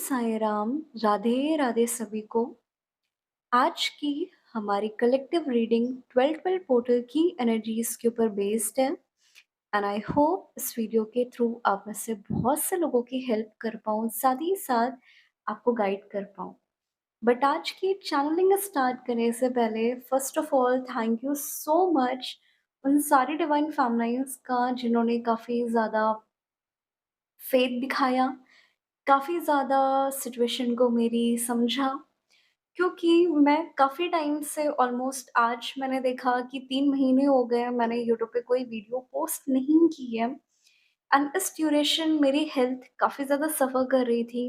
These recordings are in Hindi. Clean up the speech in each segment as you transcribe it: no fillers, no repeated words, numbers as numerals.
साईं राम, राधे राधे सभी को। आज की हमारी कलेक्टिव रीडिंग 12-12 पोर्टल की एनर्जीज के ऊपर बेस्ड है एंड आई होप इस वीडियो के थ्रू आप में से बहुत से लोगों की हेल्प कर पाऊँ, साथ ही साथ आपको गाइड कर पाऊँ। बट आज की चैनलिंग स्टार्ट करने से पहले first of all thank you so much उन सारी डिवाइन फैमिलीज़ का जिन्होंने काफ़ी ज़्यादा फेथ दिखाया, काफ़ी ज़्यादा सिचुएशन को मेरी समझा। क्योंकि मैं काफ़ी टाइम से ऑलमोस्ट आज मैंने देखा कि 3 महीने हो गए हैं मैंने यूट्यूब पे कोई वीडियो पोस्ट नहीं की है एंड इस ड्यूरेशन मेरी हेल्थ काफ़ी ज़्यादा सफ़र कर रही थी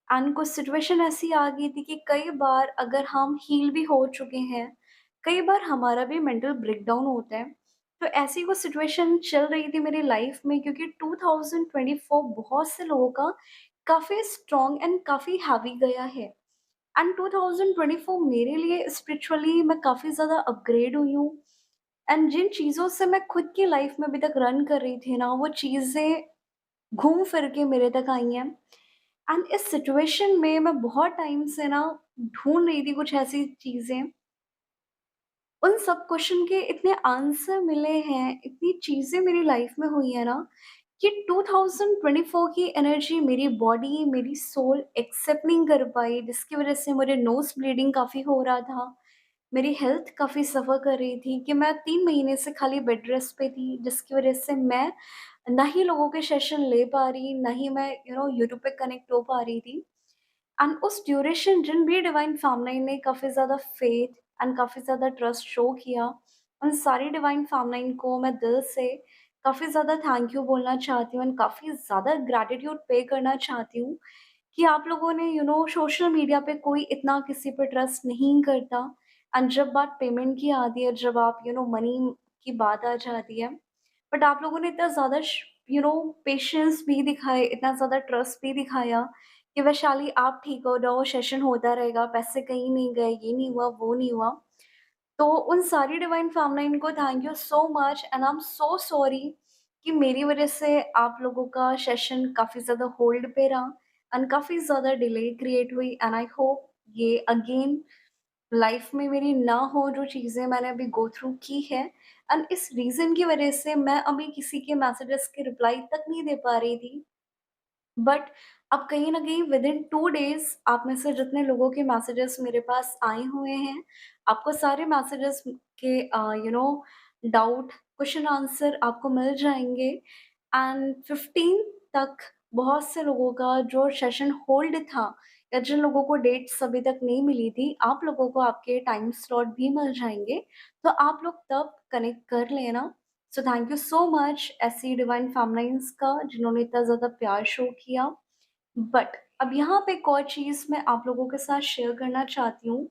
एंड कुछ सिचुएशन ऐसी आ गई थी कि कई बार अगर हम हील भी हो चुके हैं, कई बार हमारा भी मेंटल ब्रेकडाउन होता है। तो ऐसी कुछ सिचुएशन चल रही थी मेरी लाइफ में क्योंकि 2024 बहुत से लोगों का काफ़ी स्ट्रॉन्ग एंड काफ़ी हैवी गया है। एंड 2024 मेरे लिए स्पिरिचुअली मैं काफ़ी ज़्यादा अपग्रेड हुई हूँ एंड जिन चीज़ों से मैं खुद की लाइफ में अभी तक रन कर रही थी ना, वो चीज़ें घूम फिर के मेरे तक आई हैं। एंड इस सिचुएशन में मैं बहुत टाइम से ना ढूँढ रही थी कुछ ऐसी चीज़ें, उन सब क्वेश्चन के इतने आंसर मिले हैं, इतनी चीज़ें मेरी लाइफ में हुई है ना कि 2024 की एनर्जी मेरी बॉडी, मेरी सोल एक्सेप्ट नहीं कर पाई, जिसकी वज़ह से मुझे नोज़ ब्लीडिंग काफ़ी हो रहा था। मेरी हेल्थ काफ़ी सफ़र कर रही थी कि मैं 3 महीने से खाली बेड रेस्ट पे थी, जिसकी वज़ह से मैं ना ही लोगों के सेशन ले पा रही, ना ही मैं यूट्यूब पे कनेक्ट हो पा रही थी। एंड उस ड्यूरेशन जिन भी डिवाइन फैमिली ने काफ़ी ज़्यादा फेथ एंड काफ़ी ज़्यादा ट्रस्ट शो किया, उन सारी डिवाइन फैमिली को मैं दिल से काफ़ी ज़्यादा थैंक यू बोलना चाहती हूँ एंड काफ़ी ज़्यादा ग्रैटिट्यूड पे करना चाहती हूँ कि आप लोगों ने सोशल मीडिया पे कोई इतना किसी पे ट्रस्ट नहीं करता एंड जब बात पेमेंट की आती है, जब आप मनी की बात आ जाती है, बट आप लोगों ने इतना ज़्यादा पेशेंस भी दिखाए, इतना ज़्यादा ट्रस्ट भी दिखाया कि वैशाली आप ठीक हो जाओ, सेशन होता रहेगा, पैसे कहीं नहीं गए, ये नहीं हुआ, वो नहीं हुआ। तो उन सारी डिवाइन फैमिली को thank you so much and I am so sorry कि मेरी वजह से आप लोगों का सेशन काफ़ी ज़्यादा होल्ड पे रहा एंड काफ़ी ज़्यादा डिले क्रिएट हुई एंड आई होप ये अगेन लाइफ में मेरी ना हो, जो चीज़ें मैंने अभी गो थ्रू की है एंड इस रीज़न की वजह से मैं अभी किसी के मैसेजेस के रिप्लाई तक नहीं दे पा रही थी। बट अब कहीं न कहीं विदिन 2 डेज़ आप में से जितने लोगों के मैसेजेस मेरे पास आए हुए हैं, आपको सारे मैसेजेस के डाउट, क्वेश्चन आंसर आपको मिल जाएँगे एंड 15 तक बहुत से लोगों का जो सेशन होल्ड था या जिन लोगों को डेट्स अभी तक नहीं मिली थी, आप लोगों को आपके टाइम स्लॉट भी मिल जाएँगे। तो आप लोग तब कनेक्ट कर लेना। So thank you so much ऐसी डिवाइन फैमिलीज़ का जिन्होंने इतना ज़्यादा प्यार शो किया। बट अब यहाँ पे एक और चीज़ मैं आप लोगों के साथ शेयर करना चाहती हूँ।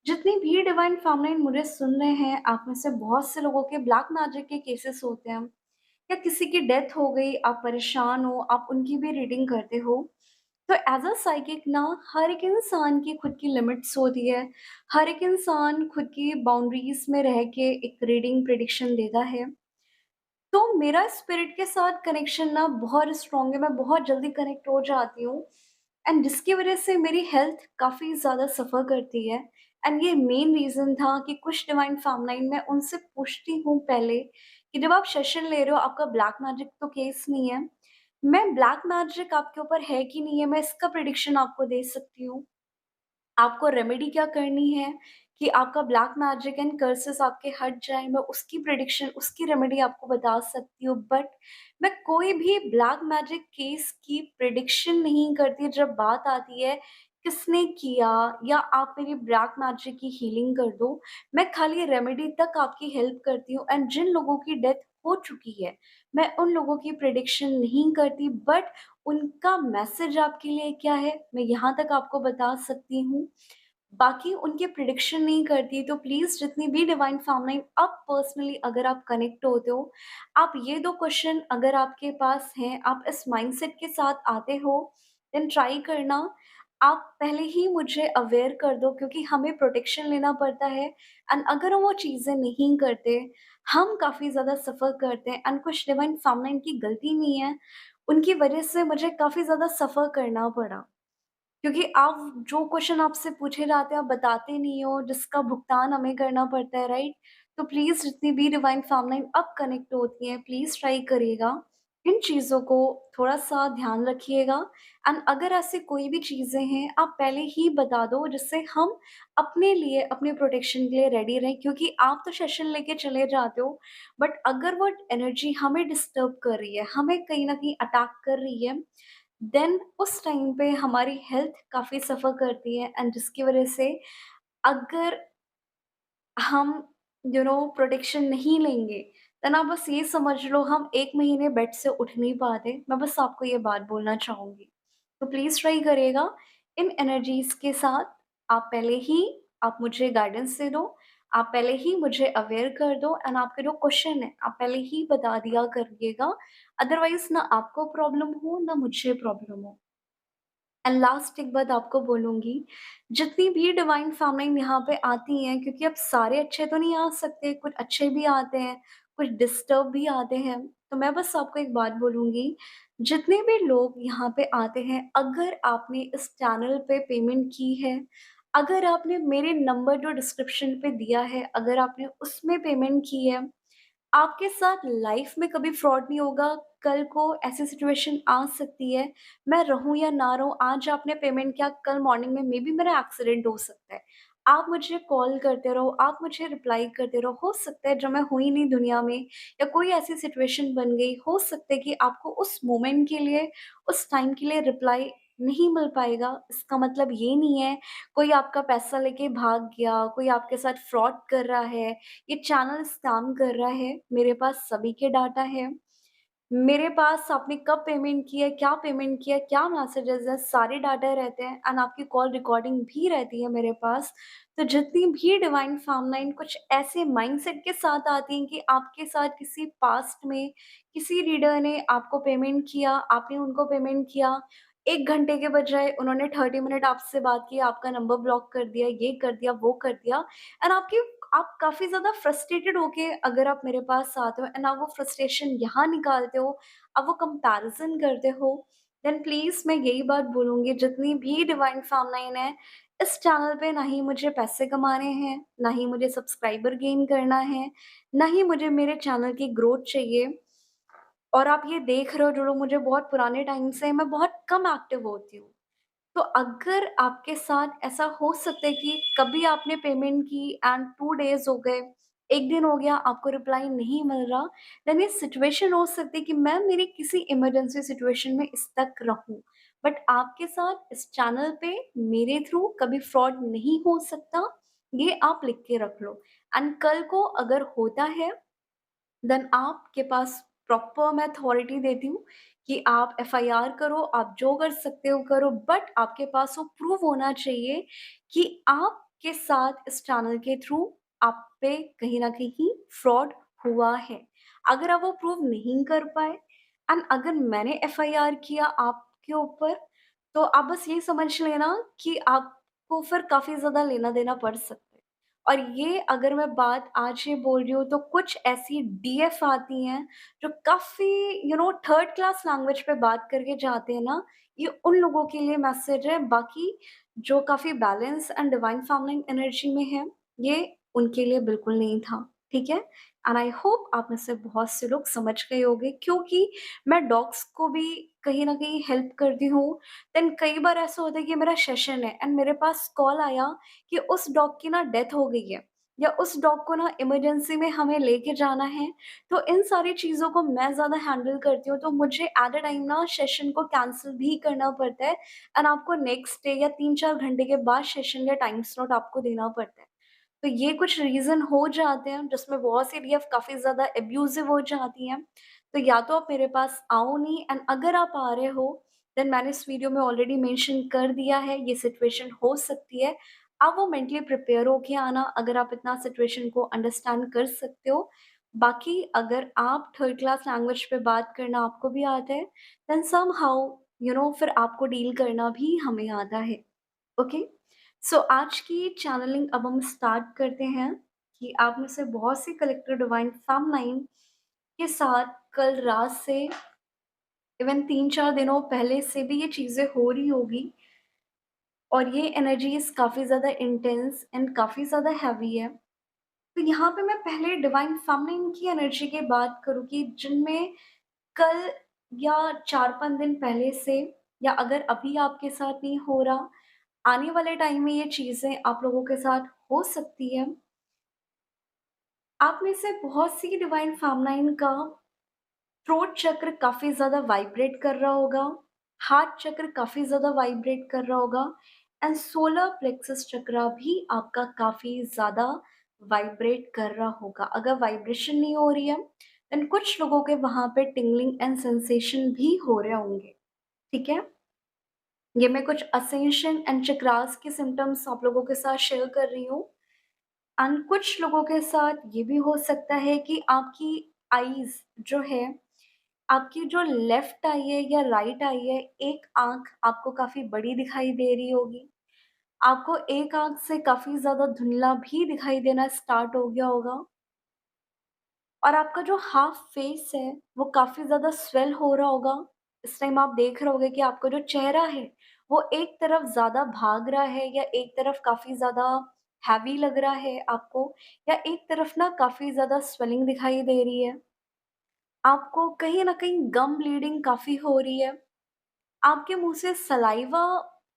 जितनी भी डिवाइन फैमिली मुझे सुन रहे हैं, आप में से बहुत से लोगों के ब्लैक मैजिक के केसेस होते हैं या किसी की डेथ हो गई, आप परेशान हो, आप उनकी भी रीडिंग करते हो। तो एज़ अ साइकिक ना, हर एक इंसान की खुद की लिमिट्स होती है। हर एक इंसान खुद की बाउंड्रीज़ में रह के एक रीडिंग प्रेडिक्शन देता है। तो मेरा स्पिरिट के साथ कनेक्शन ना बहुत स्ट्रॉन्ग है, मैं बहुत जल्दी कनेक्ट हो जाती हूँ एंड जिसकी वज़ह से मेरी हेल्थ काफ़ी ज़्यादा सफ़र करती है एंड ये मेन रीज़न था कि कुछ डिवाइन फैमिली मैं उनसे पूछती हूँ पहले कि जब आप सेशन ले रहे हो, आपका ब्लैक मैजिक तो केस नहीं है। मैं ब्लैक मैजिक आपके ऊपर है कि नहीं है, मैं इसका प्रेडिक्शन आपको दे सकती हूँ। आपको रेमेडी क्या करनी है कि आपका ब्लैक मैजिक एंड कर्सेस आपके हट जाए, मैं उसकी प्रेडिक्शन, उसकी रेमेडी आपको बता सकती हूँ। बट मैं कोई भी ब्लैक मैजिक केस की प्रेडिक्शन नहीं करती जब बात आती है किसने किया या आप मेरी ब्लैक मैजिक की हीलिंग कर दो। मैं खाली रेमेडी तक आपकी हेल्प करती हूँ एंड जिन लोगों की डेथ हो चुकी है, मैं उन लोगों की प्रेडिक्शन नहीं करती। बट उनका मैसेज आपके लिए क्या है, मैं यहाँ तक आपको बता सकती हूँ। बाकी उनके प्रिडिक्शन नहीं करती, तो प्लीज़ जितनी भी डिवाइन फैमिली अब पर्सनली अगर आप कनेक्ट होते हो, आप ये 2 क्वेश्चन अगर आपके पास हैं, आप इस माइंडसेट के साथ आते हो, देन ट्राई करना। आप पहले ही मुझे अवेयर कर दो क्योंकि हमें प्रोटेक्शन लेना पड़ता है एंड अगर हम वो चीज़ें नहीं करते, हम काफ़ी ज़्यादा सफ़र करते हैं एंड कुछ डिवाइन फैमिली की गलती नहीं है, उनकी वजह से मुझे काफ़ी ज़्यादा सफ़र करना पड़ा। क्योंकि आप जो क्वेश्चन आपसे पूछे जाते हैं आप बताते नहीं हो, जिसका भुगतान हमें करना पड़ता है, राइट? तो प्लीज़ जितनी भी डिवाइन फैमिली अब कनेक्ट होती हैं, प्लीज़ ट्राई करिएगा। इन चीज़ों को थोड़ा-सा ध्यान रखिएगा एंड अगर ऐसी कोई भी चीज़ें हैं, आप पहले ही बता दो जिससे हम अपने लिए, अपने प्रोटेक्शन के लिए रेडी रहें क्योंकि आप तो सेशन लेके चले जाते हो, बट अगर वो एनर्जी हमें डिस्टर्ब कर रही है, हमें कहीं न कहीं अटैक कर रही है, देन उस टाइम पे हमारी हेल्थ काफ़ी सफ़र करती है एंड जिसकी वज़ह से अगर हम प्रोटेक्शन नहीं लेंगे, देन आप बस ये समझ लो हम 1 महीने बेड से उठ नहीं पाते। मैं बस आपको ये बात बोलना चाहूँगी। तो प्लीज़ ट्राई करिएगा इन एनर्जीज़ के साथ आप पहले ही आप मुझे गाइडेंस दे दो, आप पहले ही मुझे अवेयर कर दो एंड आपके जो क्वेश्चन है, आप पहले ही बता दिया करिएगा। अदरवाइज़ ना आपको प्रॉब्लम हो, ना मुझे प्रॉब्लम हो। एंड लास्ट एक बात आपको बोलूँगी, जितनी भी डिवाइन फैमिली यहाँ पे आती हैं क्योंकि अब सारे अच्छे तो नहीं आ सकते, कुछ अच्छे भी आते हैं, कुछ डिस्टर्ब भी आते हैं। तो मैं बस आपको एक बात बोलूँगी, जितने भी लोग यहाँ पे आते हैं, अगर आपने इस चैनल पे पेमेंट की है, अगर आपने मेरे नंबर जो डिस्क्रिप्शन पे दिया है, अगर आपने उसमें पेमेंट की है, आपके साथ लाइफ में कभी फ्रॉड नहीं होगा, कल को ऐसी सिचुएशन आ सकती है, मैं रहूँ या ना रहूँ, आज आपने पेमेंट किया, कल मॉर्निंग में मेबी मेरा एक्सीडेंट हो सकता है। आप मुझे कॉल करते रहो, आप मुझे रिप्लाई करते रहो, हो सकता है जब मैं हुई नहीं दुनिया में या कोई ऐसी सिचुएशन बन गई, हो सकता है कि आपको उस मोमेंट के लिए, उस टाइम के लिए रिप्लाई नहीं मिल पाएगा। इसका मतलब ये नहीं है कोई आपका पैसा लेके भाग गया, कोई आपके साथ फ्रॉड कर रहा है, ये चैनल स्कैम कर रहा है, मेरे पास सभी के डाटा है। मेरे पास आपने कब पेमेंट की है, क्या पेमेंट किया है, क्या मैसेजेज़ हैं, सारे डाटा रहते हैं एंड आपकी कॉल रिकॉर्डिंग भी रहती है मेरे पास। तो जितनी भी डिवाइन फार्मलाइन कुछ ऐसे माइंडसेट के साथ आती हैं कि आपके साथ किसी पास्ट में किसी रीडर ने आपको पेमेंट किया, आपने उनको पेमेंट किया, 1 घंटे के बजाय उन्होंने 30 मिनट आपसे बात की, आपका नंबर ब्लॉक कर दिया, ये कर दिया, वो कर दिया एंड आप काफ़ी ज़्यादा फ्रस्ट्रेटेड होके अगर आप मेरे पास आते हो एंड आप वो फ्रस्ट्रेशन यहाँ निकालते हो, आप वो कंपैरिज़न करते हो, देन प्लीज़ मैं यही बात बोलूँगी जितनी भी डिवाइन फार्मलाइन है, इस चैनल पे ना ही मुझे पैसे कमाने हैं, ना ही मुझे सब्सक्राइबर गेन करना है, ना ही मुझे मेरे चैनल की ग्रोथ चाहिए। और आप ये देख रहे हो जो लोग मुझे बहुत पुराने टाइम से मैं बहुत कम एक्टिव होती हूँ। तो अगर आपके साथ ऐसा हो सकता है कि कभी आपने पेमेंट की एंड 2 डेज़ हो गए, 1 दिन हो गया आपको रिप्लाई नहीं मिल रहा, देन ये सिचुएशन हो सकती है कि मैं मेरी किसी इमरजेंसी सिचुएशन में स्टक रहूँ। बट आपके साथ इस चैनल पे मेरे थ्रू कभी फ्रॉड नहीं हो सकता, ये आप लिख के रख लो एंड कल को अगर होता है देन आपके पास प्रॉपर मैं अथॉरिटी देती हूँ कि आप एफआईआर करो, आप जो कर सकते हो करो, बट आपके पास वो प्रूफ होना चाहिए कि आपके साथ इस चैनल के थ्रू आप पे कहीं न कहीं फ्रॉड हुआ है। अगर आप वो प्रूव नहीं कर पाए एंड अगर मैंने एफआईआर किया आपके ऊपर, तो आप बस ये समझ लेना कि आपको फिर काफ़ी ज़्यादा लेना-देना पड़ सकता है। और ये अगर मैं बात आज ये बोल रही हूँ तो कुछ ऐसी डीएफ आती हैं जो काफ़ी थर्ड क्लास लैंग्वेज पे बात करके जाते हैं ना, ये उन लोगों के लिए मैसेज है, बाकी जो काफ़ी balance and divine feminine energy में है, ये उनके लिए बिल्कुल नहीं था, ठीक है? एंड आई होप आप में से बहुत से लोग समझ गए होंगे क्योंकि मैं डॉग्स को भी कहीं न कहीं हेल्प करती हूँ, देन कई बार ऐसा होता है कि मेरा सेशन है एंड मेरे पास कॉल आया कि उस डॉग की ना डेथ हो गई है या उस डॉग को ना इमरजेंसी में हमें लेके जाना है, तो इन सारी चीज़ों को मैं ज़्यादा हैंडल करती हूँ, तो मुझे एट अ टाइम ना सेशन को कैंसल भी करना पड़ता है एंड आपको नेक्स्ट डे या 3-4 घंटे के बाद सेशन या टाइम स्लॉट आपको देना पड़ता है। तो ये कुछ रीज़न हो जाते हैं जिसमें बहुत सी डीएफ काफ़ी ज़्यादा अब्यूज़िव हो जाती हैं। तो या तो आप मेरे पास आओ नहीं एंड अगर आप आ रहे हो, देन मैंने इस वीडियो में ऑलरेडी मेंशन कर दिया है, ये सिचुएशन हो सकती है। आप वो मेंटली प्रिपेयर होके आना अगर आप इतना सिचुएशन को अंडरस्टैंड कर सकते हो। बाकी अगर आप थर्ड क्लास लैंग्वेज पे बात करना आपको भी आता है, देन समहाउ फिर आपको डील करना भी हमें आता है। ओके? सो आज की चैनलिंग अब हम स्टार्ट करते हैं कि आप में से बहुत सी कलेक्टर डिवाइन फेमनाइन के साथ कल रात से इवन 3-4 दिनों पहले से भी ये चीज़ें हो रही होगी। और ये एनर्जीज़ काफ़ी ज़्यादा इंटेंस एंड काफ़ी ज़्यादा हेवी है। तो यहाँ पे मैं पहले डिवाइन फेमिनिन की एनर्जी की बात करूँ कि जिनमें कल या 4-5 दिन पहले से, या अगर अभी आपके साथ नहीं हो रहा, आने वाले टाइम में ये चीज़ें आप लोगों के साथ हो सकती है। आप में से बहुत सी डिवाइन फेमिनिन का थ्रोट चक्र काफ़ी ज़्यादा वाइब्रेट कर रहा होगा, हार्ट चक्र काफ़ी ज़्यादा वाइब्रेट कर रहा होगा एंड सोलर प्लेक्सस चक्र भी आपका काफ़ी ज़्यादा वाइब्रेट कर रहा होगा। अगर वाइब्रेशन नहीं हो रही है, देन कुछ लोगों के वहाँ पे टिंगलिंग एंड सेंसेशन भी हो रहे होंगे, ठीक है? ये मैं कुछ असेंशन एंड चक्रास के सिम्पटम्स आप लोगों के साथ शेयर कर रही हूँ। एंड कुछ लोगों के साथ ये भी हो सकता है कि आपकी आईज़ जो है, आपकी जो लेफ्ट आई है या राइट आई है, एक आँख आपको काफ़ी बड़ी दिखाई दे रही होगी। आपको एक आँख से काफ़ी ज़्यादा धुंधला भी दिखाई देना स्टार्ट हो गया होगा और आपका जो हाफ फेस है, वो काफ़ी ज़्यादा स्वेल हो रहा होगा। इस टाइम आप देख रहे होंगे कि आपका जो चेहरा है, वो एक तरफ ज़्यादा भाग रहा है या एक तरफ काफ़ी ज़्यादा हैवी लग रहा है आपको, या एक तरफ ना काफ़ी ज़्यादा स्वेलिंग दिखाई दे रही है। आपको कहीं न कहीं गम ब्लीडिंग काफ़ी हो रही है। आपके मुँह से सलाइवा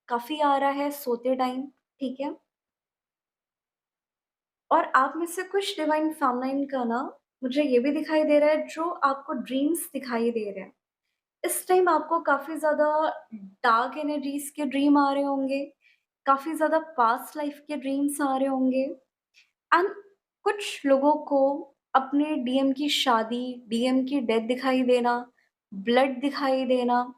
काफ़ी आ रहा है सोते टाइम, ठीक है? और आप में से कुछ डिवाइन फेमिनिन का ना मुझे ये भी दिखाई दे रहा है, जो आपको ड्रीम्स दिखाई दे रहे हैं। इस टाइम आपको काफ़ी ज़्यादा डार्क एनर्जीज़ के ड्रीम आ रहे होंगे, काफ़ी ज़्यादा पास्ट लाइफ़ के ड्रीम्स आ रहे होंगे एंड कुछ लोगों को अपने डीएम की शादी, डीएम की डेथ दिखाई देना, ब्लड दिखाई देना,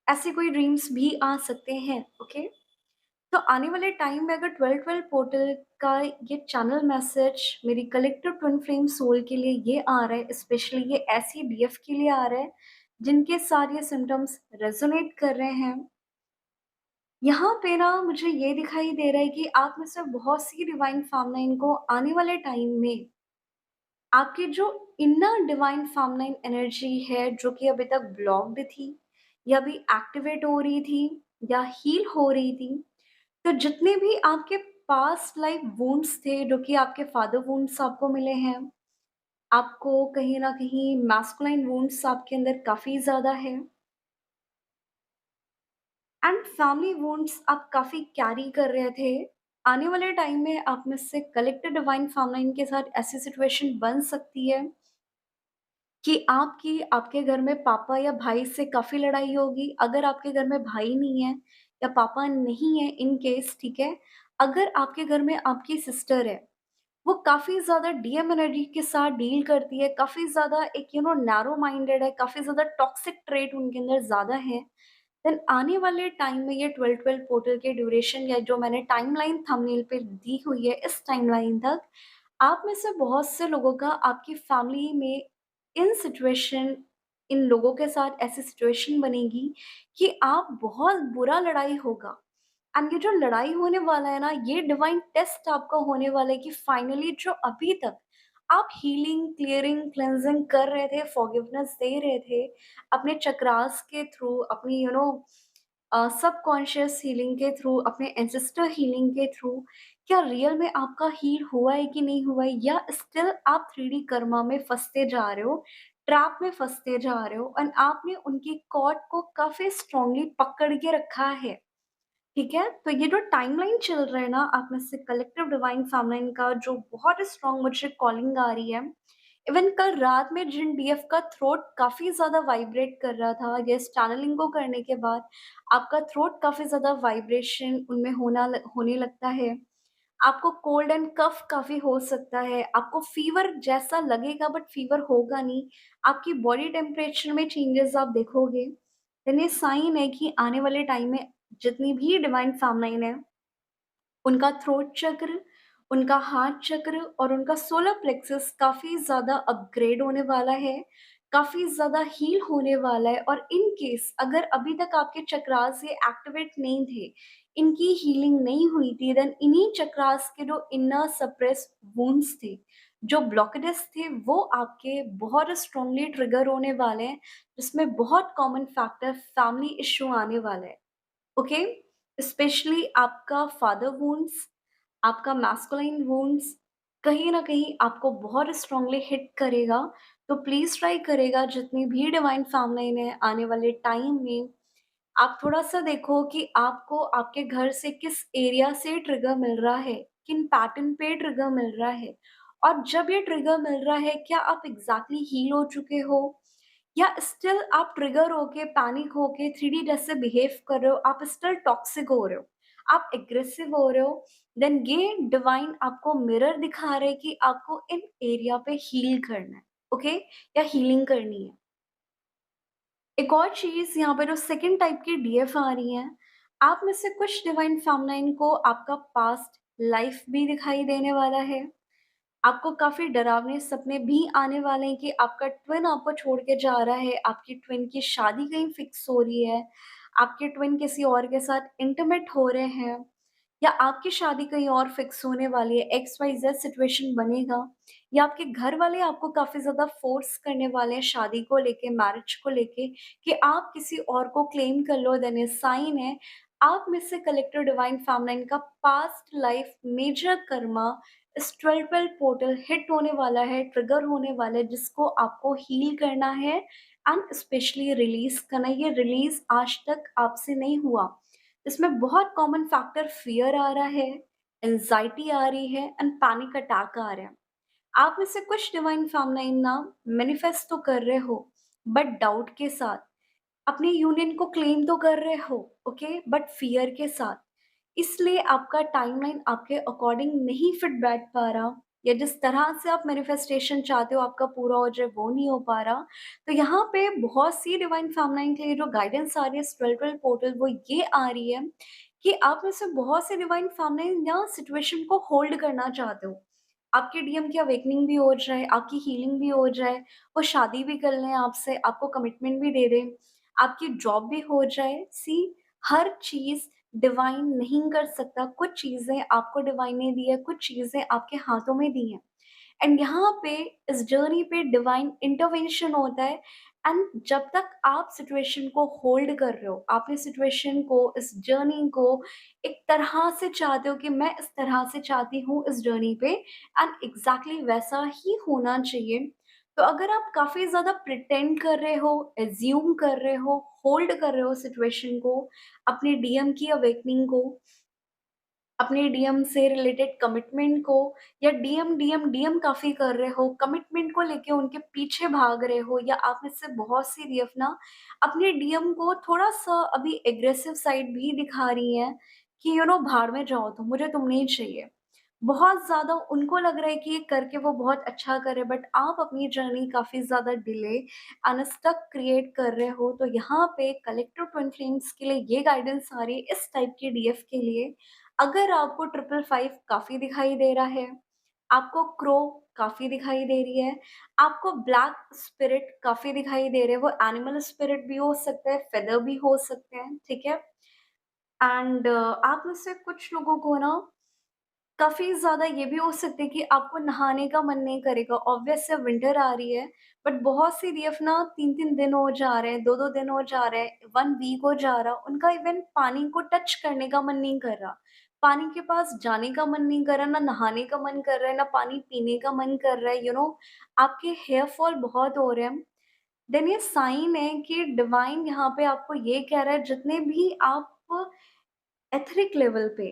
ऐसे कोई ड्रीम्स भी आ सकते हैं, ओके? तो आने वाले टाइम में अगर 12-12 पोर्टल का ये चैनल मैसेज मेरी कलेक्टिव ट्विन फ्लेम सोल के लिए ये आ रहा है, स्पेशली ये ऐसी डीएफ के लिए आ रहा है, जिनके साथ ये सिम्पटम्स रेज़ोनेट कर रहे हैं। यहाँ पे ना मुझे ये दिखाई दे रहा है कि आप में से बहुत सी डिवाइन फेमिनिन को आने वाले टाइम में आपकी जो इनर डिवाइन फेमिनिन एनर्जी है, जो कि अभी तक ब्लॉक्ड थी या अभी एक्टिवेट हो रही थी या हील हो रही थी, तो जितने भी आपके पास्ट लाइफ वुंड्स थे, जो कि आपके फादर वुंड्स आपको मिले हैं, आपको कहीं न कहीं मैस्कुलाइन वुंड्स आपके अंदर काफ़ी ज़्यादा है एंड फैमिली वुंड्स आप काफ़ी कैरी कर रहे थे। आने वाले टाइम में आप में से कलेक्टिव डिवाइन फेमिनिन के साथ ऐसी सिचुएशन बन सकती है कि आपकी आपके घर में पापा या भाई से काफ़ी लड़ाई होगी। अगर आपके घर में भाई नहीं है या पापा नहीं है इन केस, ठीक है? अगर आपके घर में आपकी सिस्टर है, वो काफ़ी ज़्यादा डीएम एनर्जी के साथ डील करती है, काफ़ी ज़्यादा एक नैरो माइंडेड है, काफ़ी ज़्यादा टॉक्सिक ट्रेट उनके अंदर ज़्यादा है, देन आने वाले टाइम में ये 12-12 पोर्टल के ड्यूरेशन या जो मैंने टाइमलाइन थंबनेल पे दी हुई है, इस टाइमलाइन तक आप में से बहुत से लोगों का आपकी फैमिली में इन सिचुएशन इन लोगों के साथ ऐसी सिचुएशन बनेगी कि आप बहुत बुरा लड़ाई होगा एंड ये जो लड़ाई होने वाला है ना, ये डिवाइन टेस्ट आपका होने वाला है कि फाइनली जो अभी तक आप हीलिंग, क्लियरिंग, क्लेंजिंग कर रहे थे, फॉरगिवनेस दे रहे थे, अपने चक्रास के थ्रू, अपनी सबकॉन्शियस हीलिंग के थ्रू, अपने एंसेस्टर हीलिंग के थ्रू, क्या रियल में आपका हील हुआ है कि नहीं हुआ है, या स्टिल आप 3D कर्मा में फँसते जा रहे हो, ट्रैप में फँसते जा रहे हो एंड आपने उनकी कॉर्ड को काफ़ी स्ट्रॉन्गली पकड़ के रखा है, ठीक है? तो ये जो टाइमलाइन चल रहा है ना, आप में से कलेक्टिव डिवाइन फेमिनिन का जो बहुत स्ट्रॉन्ग मुझे कॉलिंग आ रही है, इवन कल रात में जिन डीएफ का थ्रोट काफ़ी ज़्यादा वाइब्रेट कर रहा था, ये चैनलिंग को करने के बाद आपका थ्रोट काफ़ी ज़्यादा वाइब्रेशन उनमें होने लगता है। आपको कोल्ड एंड कफ काफ़ी हो सकता है, आपको फ़ीवर जैसा लगेगा बट फ़ीवर होगा नहीं, आपकी बॉडी टेम्परेचर में चेंजेस आप देखोगे, देन ये साइन है कि आने वाले टाइम में जितनी भी डिवाइन फेमिनिन है, उनका थ्रोट चक्र, उनका हार्ट चक्र और उनका सोलर प्लेक्सस काफ़ी ज़्यादा अपग्रेड होने वाला है, काफ़ी ज़्यादा हील होने वाला है और इन केस अगर अभी तक आपके चक्रास ये एक्टिवेट नहीं थे, इनकी हीलिंग नहीं हुई थी, देन इन्हीं चक्रास के जो इनर सप्रेस वुंड्स थे, जो ब्लॉकेजेस थे, वो आपके बहुत स्ट्रांगली ट्रिगर होने वाले हैं, जिसमें बहुत कॉमन फैक्टर फैमिली इश्यू आने वाला है। ओके? स्पेशली आपका फादर वुंड्स, आपका मैस्कुलाइन वुंड्स कहीं न कहीं आपको बहुत स्ट्रॉन्गली हिट करेगा। तो प्लीज़ ट्राई करेगा जितनी भी डिवाइन फेमिनिन है आने वाले टाइम में, आप थोड़ा-सा देखो कि आपको आपके घर से किस एरिया से ट्रिगर मिल रहा है, किन पैटर्न पे ट्रिगर मिल रहा है। और जब ये ट्रिगर मिल रहा है, क्या आप एग्ज़ैक्टली हील हो चुके हो या स्टिल आप ट्रिगर होके, पैनिक होके 3D जैसे बिहेव कर रहे हो, आप स्टिल टॉक्सिक हो रहे हो, आप एग्रेसिव हो रहे हो, देन ये डिवाइन आपको मिरर दिखा रहे हैं कि आपको इन एरिया पे हील करना है, ओके? या हीलिंग करनी है। एक और चीज़ यहाँ पे जो सेकंड टाइप की डीएफ आ रही हैं, आप में से कुछ डिवाइन फेमिनाइन को आपका पास्ट लाइफ भी दिखाई देने वाला है। आपको काफ़ी डरावने सपने भी आने वाले हैं कि आपका ट्विन आपको छोड़ के जा रहा है, आपकी ट्विन की शादी कहीं फिक्स हो रही है, आपके ट्विन किसी और के साथ इंटिमेट हो रहे हैं या आपकी शादी कहीं और फिक्स होने वाली है, एक्स वाई ज़ेड सिचुएशन बनेगा या आपके घर वाले आपको काफ़ी ज़्यादा फ़ोर्स करने वाले हैं शादी को लेके, मैरिज को लेके कि आप किसी और को क्लेम कर लो, देन ये साइन है, आप में से कलेक्टर डिवाइन फेमिनिन का पास्ट लाइफ मेजर कर्मा इस 12-12 पोर्टल हिट होने वाला है, ट्रिगर होने वाला है, जिसको आपको हील करना है एंड स्पेशली रिलीज़ करना है। ये रिलीज़ आज तक आपसे नहीं हुआ। इसमें बहुत कॉमन फैक्टर फ़ियर आ रहा है, एंग्ज़ायटी आ रही है एंड पैनिक अटैक आ रहा है। आप में से कुछ डिवाइन फेमिनिन ना मैनिफेस्ट तो कर रहे हो, बट डाउट के साथ। अपने यूनियन को क्लेम तो कर रहे हो, ओके? बट फ़ियर के साथ। इसलिए आपका टाइमलाइन आपके अकॉर्डिंग नहीं फिट बैठ पा रहा या जिस तरह से आप मैनिफेस्टेशन चाहते हो आपका पूरा हो जाए वो नहीं हो पा रहा। तो यहाँ पे बहुत सी डिवाइन फेमिनिन के लिए जो गाइडेंस आ रही है स्पिरिचुअल पोर्टल वो ये आ रही है कि आप में से बहुत से डिवाइन फेमिनिन या सिचुएशन को होल्ड करना चाहते हो। आपके डीएम की अवेकनिंग भी हो जाए, आपकी हीलिंग भी हो जाए, वो शादी भी कर लें आपसे, आपको कमिटमेंट भी दे दें, आपकी जॉब भी हो जाए। सी हर चीज़ डिवाइन नहीं कर सकता, कुछ चीज़ें आपको डिवाइन ने दी है, कुछ चीज़ें आपके हाथों में दी हैं। एंड यहाँ पे इस जर्नी पे डिवाइन इंटरवेंशन होता है एंड जब तक आप सिचुएशन को होल्ड कर रहे हो, आपने सिचुएशन को, इस जर्नी को एक तरह से चाहते हो कि मैं इस तरह से चाहती हूँ इस जर्नी पे एंड एग्ज़ैक्टली वैसा ही होना चाहिए। तो अगर आप काफ़ी ज़्यादा प्रिटेंड कर रहे हो, एज़्यूम कर रहे हो, होल्ड कर रहे हो सिचुएशन को, अपने डीएम की अवेकनिंग को, अपने डीएम से रिलेटेड कमिटमेंट को या डीएम काफ़ी कर रहे हो, कमिटमेंट को लेके उनके पीछे भाग रहे हो या आप में से बहुत सी डीएफ ना अपने डीएम को थोड़ा-सा अभी एग्रेसिव साइड भी दिखा रही हैं कि भाड़ में जाओ तुम, मुझे तुम नहीं चाहिए। बहुत ज़्यादा उनको लग रहा है कि ये करके वो बहुत अच्छा करे बट आप अपनी जर्नी काफ़ी ज़्यादा डिले एंड स्टक क्रिएट कर रहे हो। तो यहाँ पे कलेक्टिव ट्विन फ्लेम्स के लिए ये गाइडेंस आ रही है इस टाइप की डीएफ के लिए। अगर आपको 555 काफ़ी दिखाई दे रहा है, आपको क्रो काफ़ी दिखाई दे रही है, आपको ब्लैक स्पिरिट काफ़ी दिखाई दे रहे हैं, वो एनिमल स्पिरिट भी हो सकता है, फेदर भी हो सकते हैं, ठीक है? एंड आप में से कुछ लोगों को ना काफ़ी ज़्यादा ये भी हो सकता है कि आपको नहाने का मन नहीं करेगा, ऑब्वियस है विंटर आ रही है, बट बहुत सी डीएफ ना 3-3 दिन हो जा रहे हैं, 2-2 दिन हो जा रहे हैं, 1 वीक हो जा रहा, उनका इवन पानी को टच करने का मन नहीं कर रहा। पानी के पास जाने का मन नहीं कर रहा, ना नहाने का मन कर रहा है, ना पानी पीने का मन कर रहा है, आपके हेयर फॉल बहुत हो रहे हैं। देन ये साइन है कि डिवाइन यहाँ पे आपको ये कह रहा है जितने भी आप एथरिक लेवल पे,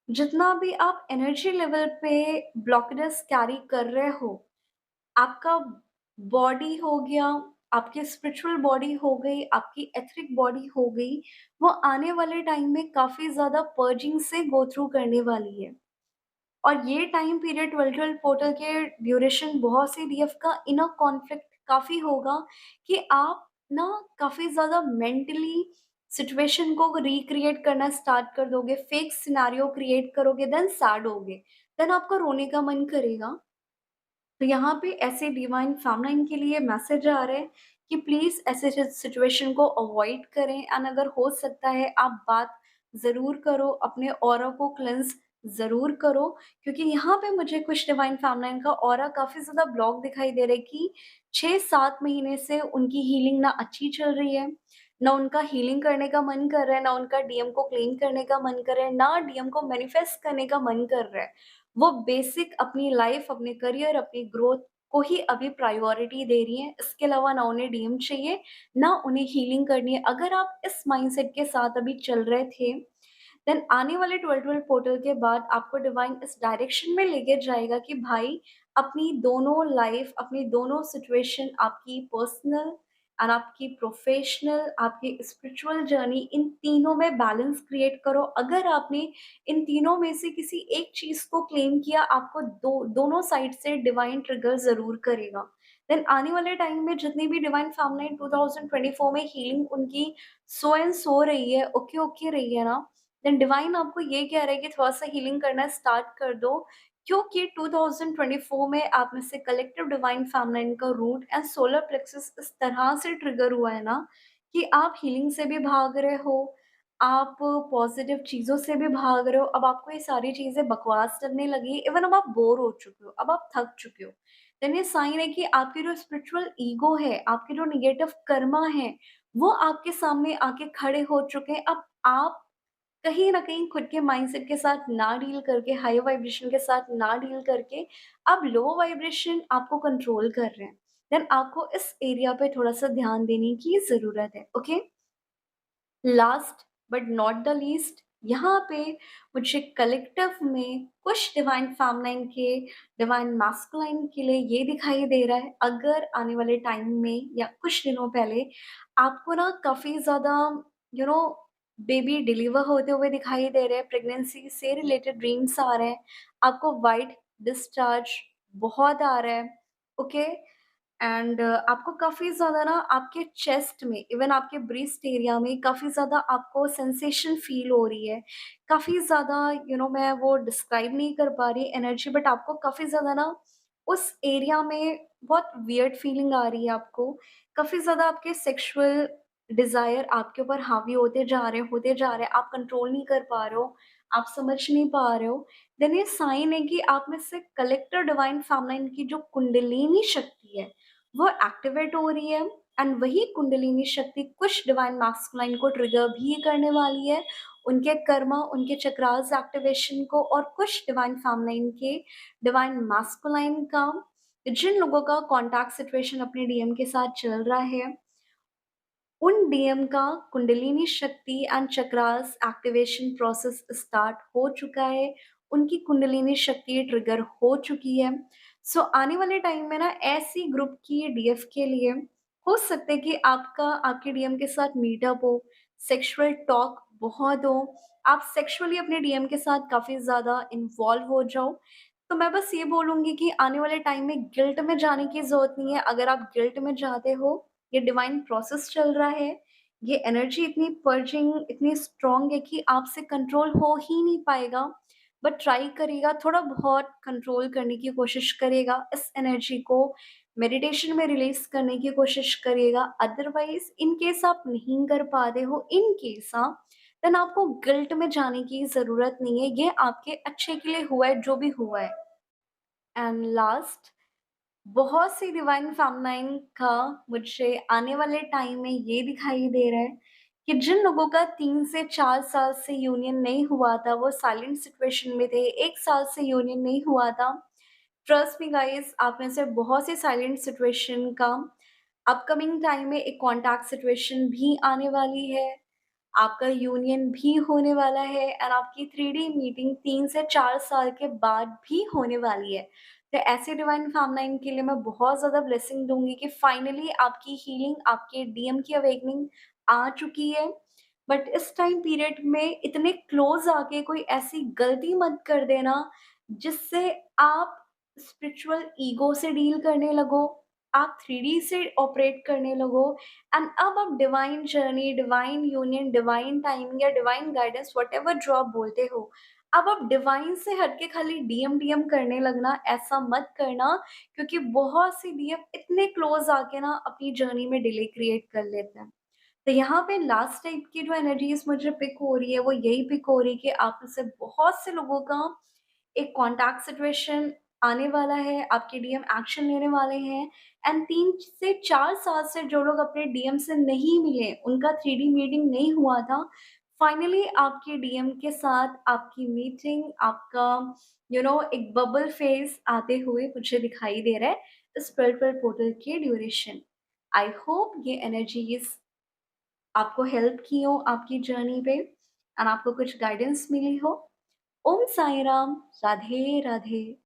जितना भी आप एनर्जी लेवल पे ब्लॉकेजेस कैरी कर रहे हो, आपका बॉडी हो गया, आपकी स्पिरिचुअल बॉडी हो गई, आपकी एथरिक बॉडी हो गई, वो आने वाले टाइम में काफ़ी ज़्यादा पर्जिंग से गो थ्रू करने वाली है। और ये टाइम पीरियड 12-12 पोर्टल के ड्यूरेशन बहुत सी डीएफ का इनर कॉन्फ्लिक्ट काफ़ी होगा कि आप ना काफ़ी ज़्यादा मेंटली सिचुएशन को रिक्रिएट करना स्टार्ट कर दोगे, फेक सिनेरियो क्रिएट करोगे, देन सैड होगे, देन आपका रोने का मन करेगा। तो यहाँ पे ऐसे डिवाइन फेमिनिन के लिए मैसेज आ रहा है कि प्लीज़ ऐसे सिचुएशन को अवॉइड करें एंड अगर हो सकता है आप बात ज़रूर करो, अपने ऑरा को क्लेंस ज़रूर करो क्योंकि यहाँ पे मुझे कुछ डिवाइन फेमिनिन का ऑरा काफ़ी ज़्यादा ब्लॉक दिखाई दे रहा है कि 6-7 महीने से उनकी हीलिंग ना अच्छी चल रही है, ना उनका हीलिंग करने का मन कर रहा है, ना उनका डीएम को क्लेम करने का मन कर रहा है, ना डीएम को मैनिफेस्ट करने का मन कर रहा है। वो बेसिक अपनी लाइफ़, अपने करियर, अपनी ग्रोथ को ही अभी प्रायोरिटी दे रही हैं। इसके अलावा ना उन्हें डीएम चाहिए, ना उन्हें हीलिंग करनी है। अगर आप इस माइंडसेट के साथ अभी चल रहे थे, देन आने वाले 12-12 पोर्टल के बाद आपको डिवाइन इस डायरेक्शन में लेके जाएगा कि भाई अपनी दोनों लाइफ, अपनी दोनों सिचुएशन, आपकी पर्सनल एंड आपकी प्रोफेशनल, आपकी स्पिरिचुअल जर्नी, इन तीनों में बैलेंस क्रिएट करो। अगर आपने इन तीनों में से किसी एक चीज़ को क्लेम किया, आपको दोनों साइड से डिवाइन ट्रिगर ज़रूर करेगा। देन आने वाले टाइम में जितनी भी डिवाइन फैमिली 2024 में हीलिंग उनकी सो एंड सो रही है, ओके रही है ना, देन डिवाइन आपको ये कह रहा है कि थोड़ा-सा हीलिंग करना स्टार्ट कर दो, क्योंकि 2024 में आप में से कलेक्टिव डिवाइन फेमिनिन का रूट एंड सोलर प्लेक्सस इस तरह से ट्रिगर हुआ है ना, कि आप हीलिंग से भी भाग रहे हो, आप पॉजिटिव चीज़ों से भी भाग रहे हो, अब आपको ये सारी चीज़ें बकवास लगने लगी, इवन अब आप बोर हो चुके हो, अब आप थक चुके हो। देन ये साइन है कि आपकी जो स्पिरिचुअल ईगो है, आपके जो नेगेटिव कर्मा है, वो आपके सामने आके खड़े हो चुके हैं। अब आप कहीं न कहीं खुद के माइंडसेट के साथ ना डील करके, हाई वाइब्रेशन के साथ ना डील करके, अब लो वाइब्रेशन आपको कंट्रोल कर रहे हैं। देन आपको इस एरिया पे थोड़ा-सा ध्यान देने की ज़रूरत है, okay? Last but not the least, यहाँ पे मुझे कलेक्टिव में कुछ डिवाइन फेमिनिन के, डिवाइन मैस्कुलाइन के लिए ये दिखाई दे रहा है, अगर आने वाले टाइम में या कुछ दिनों पहले आपको ना काफ़ी ज़्यादा यू नो बेबी डिलीवर होते हुए दिखाई दे रहे हैं, प्रेगनेंसी से रिलेटेड ड्रीम्स आ रहे हैं, आपको वाइट डिस्चार्ज बहुत आ रहा है, ओके? एंड आपको काफ़ी ज़्यादा ना आपके चेस्ट में, इवन आपके ब्रेस्ट एरिया में काफ़ी ज़्यादा आपको सेंसेशन फ़ील हो रही है। काफ़ी ज़्यादा मैं वो डिस्क्राइब नहीं कर पा रही एनर्जी, बट आपको काफ़ी ज़्यादा ना उस एरिया में बहुत वियर्ड फीलिंग आ रही है आपको। काफ़ी ज़्यादा आपके सेक्सुअल डिज़ायर आपके ऊपर हावी होते जा रहे हैं, आप कंट्रोल नहीं कर पा रहे हो, आप समझ नहीं पा रहे हो। देन ये साइन है कि आप में से कलेक्टर डिवाइन फेमिनिन की जो कुंडलिनी शक्ति है, वो एक्टिवेट हो रही है, एंड वही कुंडलिनी शक्ति कुछ डिवाइन मैस्कुलाइन को ट्रिगर भी करने वाली है, उनके कर्मा, उनके चक्रास एक्टिवेशन को, और कुछ डिवाइन फेमिनिन के, डिवाइन मैस्कुलाइन का, जिन लोगों का कॉन्टैक्ट सिचुएशन अपने डीएम के साथ चल रहा है, उन डीएम का कुंडलिनी शक्ति and chakras activation process start हो चुका है। उनकी कुंडलिनी शक्ति ट्रिगर हो चुकी है। सो आने वाले टाइम में ना ऐसी ग्रुप की डीएफ के लिए हो सकता है कि आपका आपके डीएम के साथ मीटअप हो, सेक्सुअल टॉक बहुत हो, आप सेक्सुअली अपने डीएम के साथ काफ़ी ज़्यादा इन्वॉल्व हो जाओ। तो मैं बस ये बोलूँगी कि आने वाले टाइम में गिल्ट में जाने की ज़रूरत नहीं है। अगर आप गिल्ट में जाते हो, ये डिवाइन प्रोसेस चल रहा है, ये एनर्जी इतनी पर्जिंग, इतनी स्ट्रॉन्ग है कि आपसे कंट्रोल हो ही नहीं पाएगा। बट ट्राई करिएगा, थोड़ा बहुत कंट्रोल करने की कोशिश करिएगा, इस एनर्जी को मेडिटेशन में रिलीज़ करने की कोशिश करिएगा। अदरवाइज़ इन केस आप नहीं कर पाते हो, इन केस देन आपको गिल्ट में जाने की ज़रूरत नहीं है, ये आपके अच्छे के लिए हुआ है, जो भी हुआ है। एंड लास्ट, बहुत सी डिवाइन फेमिनाइन का मुझे आने वाले टाइम में ये दिखाई दे रहा है कि जिन लोगों का 3 से 4 साल से यूनियन नहीं हुआ था, वो साइलेंट सिचुएशन में थे, 1 साल से यूनियन नहीं हुआ था। ट्रस्ट मी गाइस, आप में से बहुत से साइलेंट सिचुएशन का अपकमिंग टाइम में एक कॉन्टैक्ट सिचुएशन भी आने वाली है। आपका यूनियन भी होने वाला है, एंड आपकी 3D मीटिंग 3 से 4 साल के बाद भी होने वाली है। तो ऐसे डिवाइन फेमिनाइन के लिए मैं बहुत ज़्यादा ब्लेसिंग दूँगी कि फाइनली आपकी हीलिंग, आपके डीएम की अवेकनिंग आ चुकी है। बट इस टाइम पीरियड में इतने क्लोज़ आके कोई ऐसी गलती मत कर देना, जिससे आप स्पिरिचुअल ईगो से डील करने लगो, आप 3D से ऑपरेट करने लगो, एंड अब आप divine journey, divine union, divine timing या डिवाइन गाइडेंस, व्हाटएवर जो आप बोलते हो, अब आप डिवाइन से हट के खाली डीएम डीएम करने लगना, ऐसा मत करना, क्योंकि बहुत सी डीएम इतने क्लोज आके ना अपनी जर्नी में डिले क्रिएट कर लेते हैं। तो यहाँ पे लास्ट टाइप की जो एनर्जीज मुझे पिक हो रही है, वो यही पिक हो रही है कि आप में से बहुत से लोगों का एक कॉन्टैक्ट सिचुएशन आने वाला है, आपके डीएम एक्शन लेने वाले हैं एंड 3 से 4 साल से जो लोग अपने डीएम से नहीं मिले, उनका 3D मीटिंग नहीं हुआ था, फाइनली आपके डीएम के साथ आपकी मीटिंग, आपका एक बबल फेज़ आते हुए मुझे दिखाई दे रहा है इस पर्पल पोर्टल के ड्यूरेशन। आई होप ये एनर्जीज़ आपको हेल्प की हो आपकी जर्नी पे एंड आपको कुछ गाइडेंस मिली हो। ओम साईं राम, राधे राधे।